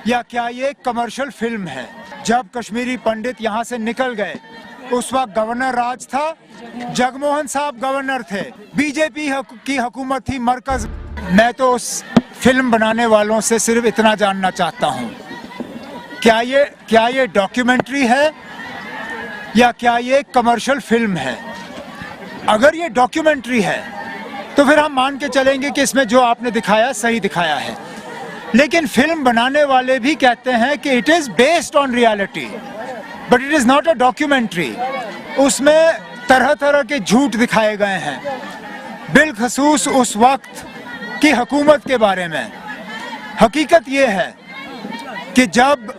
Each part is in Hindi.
या क्या ये एक कमर्शियल फिल्म है? जब कश्मीरी पंडित यहाँ से निकल गए उस वक्त गवर्नर राज था, जगमोहन साहब गवर्नर थे, बीजेपी की हुकूमत थी मरकज। मैं तो उस फिल्म बनाने वालों से सिर्फ इतना जानना चाहता हूँ, क्या ये डॉक्यूमेंट्री है या क्या ये एक कमर्शियल फिल्म है? अगर ये डॉक्यूमेंट्री है तो फिर हम मान के चलेंगे कि इसमें जो आपने दिखाया सही दिखाया है, लेकिन फिल्म बनाने वाले भी कहते हैं कि it is based on reality but it is not a documentary. उसमें तरह तरह के झूठ दिखाए गए हैं, बिलखसूस उस वक्त की हुकूमत के बारे में। हकीकत ये है कि जब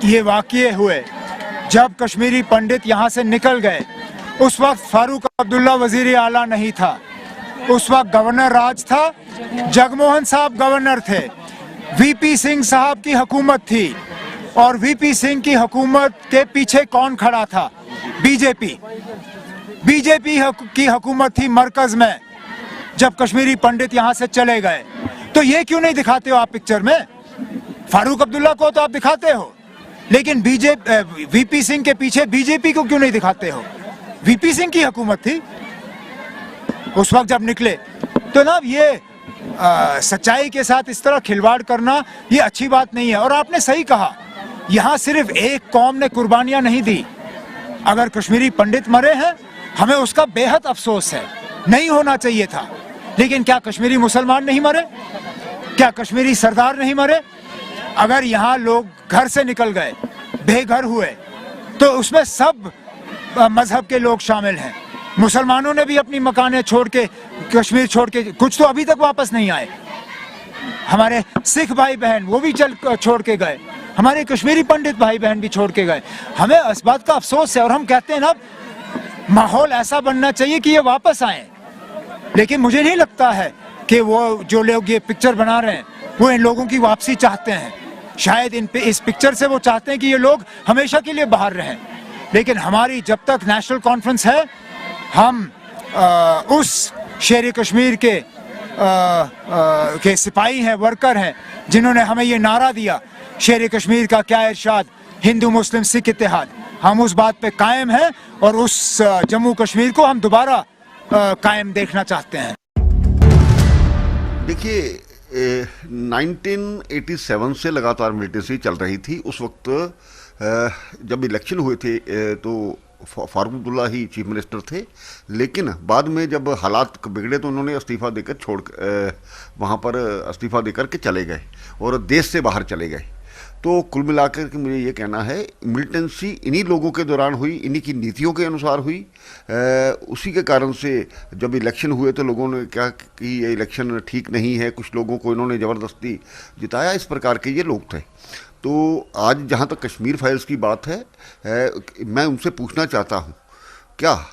ये वाक़ये हुए, जब कश्मीरी पंडित यहाँ से निकल गए, उस वक्त फारूक अब्दुल्ला वजीर आला नहीं था, उस वक्त गवर्नर राज था, जगमोहन साहब गवर्नर थे, वीपी सिंह साहब की हुकूमत थी। और वीपी सिंह की हुकूमत के पीछे कौन खड़ा था? बीजेपी की हुकूमत थी मरकज में जब कश्मीरी पंडित यहाँ से चले गए। तो ये क्यों नहीं दिखाते हो आप पिक्चर में? फारूक अब्दुल्ला को तो आप दिखाते हो, लेकिन वीपी सिंह के पीछे बीजेपी को क्यों नहीं दिखाते हो? वीपी सिंह की हुकूमत थी उस वक्त जब निकले। तो ना ये सच्चाई के साथ इस तरह खिलवाड़ करना ये अच्छी बात नहीं है। और आपने सही कहा, यहाँ सिर्फ एक कौम ने कुर्बानियां नहीं दी। अगर कश्मीरी पंडित मरे हैं हमें उसका बेहद अफसोस है, नहीं होना चाहिए था। लेकिन क्या कश्मीरी मुसलमान नहीं मरे? क्या कश्मीरी सरदार नहीं मरे? अगर यहाँ लोग घर से निकल गए, बेघर हुए, तो उसमें सब मजहब के लोग शामिल हैं। मुसलमानों ने भी अपनी मकानें छोड़ के, कश्मीर छोड़ के, कुछ तो अभी तक वापस नहीं आए। हमारे सिख भाई बहन वो भी छोड़ के गए, हमारे कश्मीरी पंडित भाई बहन भी छोड़ के गए। हमें इस बात का अफसोस है और हम कहते हैं ना, माहौल ऐसा बनना चाहिए कि ये वापस आए। लेकिन मुझे नहीं लगता है कि वो जो लोग ये पिक्चर बना रहे हैं वो इन लोगों की वापसी चाहते हैं। शायद इस पिक्चर से वो चाहते हैं कि ये लोग हमेशा के लिए बाहर रहें। लेकिन हमारी जब तक नेशनल कॉन्फ्रेंस है, हम उस शेर कश्मीर के सिपाही हैं, वर्कर हैं, जिन्होंने हमें ये नारा दिया, शेर कश्मीर का क्या इरशाद, हिंदू मुस्लिम सिख इत्तेहाद। हम उस बात पे कायम हैं और उस जम्मू कश्मीर को हम दोबारा कायम देखना चाहते हैं। देखिए, 1987 से लगातार मिलिटेंसी चल रही थी। उस वक्त जब इलेक्शन हुए थे तो फारूक अब्दुल्ला ही चीफ मिनिस्टर थे, लेकिन बाद में जब हालात बिगड़े तो उन्होंने इस्तीफ़ा देकर वहाँ पर इस्तीफ़ा देकर के चले गए और देश से बाहर चले गए। तो कुल मिलाकर के मुझे ये कहना है, मिलिटेंसी इन्हीं लोगों के दौरान हुई, इन्हीं की नीतियों के अनुसार हुई। उसी के कारण से जब इलेक्शन हुए तो लोगों ने क्या कि ये इलेक्शन ठीक नहीं है, कुछ लोगों को इन्होंने ज़बरदस्ती जिताया, इस प्रकार के ये लोग थे। तो आज जहाँ तक कश्मीर फाइल्स की बात है, मैं उनसे पूछना चाहता हूँ, क्या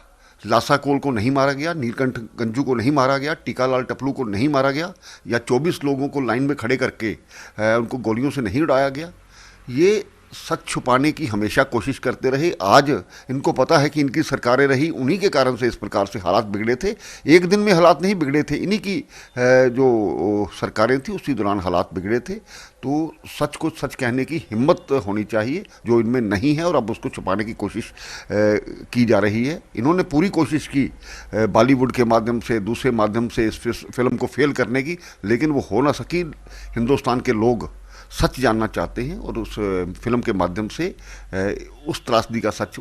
लासा कोल को नहीं मारा गया, नीलकंठ गंजू को नहीं मारा गया, टीकालाल टपलू को नहीं मारा गया, या 24 लोगों को लाइन में खड़े करके उनको गोलियों से नहीं उड़ाया गया? ये सच छुपाने की हमेशा कोशिश करते रहे। आज इनको पता है कि इनकी सरकारें रही, उन्हीं के कारण से इस प्रकार से हालात बिगड़े थे। एक दिन में हालात नहीं बिगड़े थे, इन्हीं की जो सरकारें थी उसी दौरान हालात बिगड़े थे। तो सच को सच कहने की हिम्मत होनी चाहिए, जो इनमें नहीं है, और अब उसको छुपाने की कोशिश की जा रही है। इन्होंने पूरी कोशिश की बॉलीवुड के माध्यम से, दूसरे माध्यम से इस फिल्म को फेल करने की, लेकिन वो हो ना सकी। हिंदुस्तान के लोग सच जानना चाहते हैं और उस फिल्म के माध्यम से उस त्रासदी का सच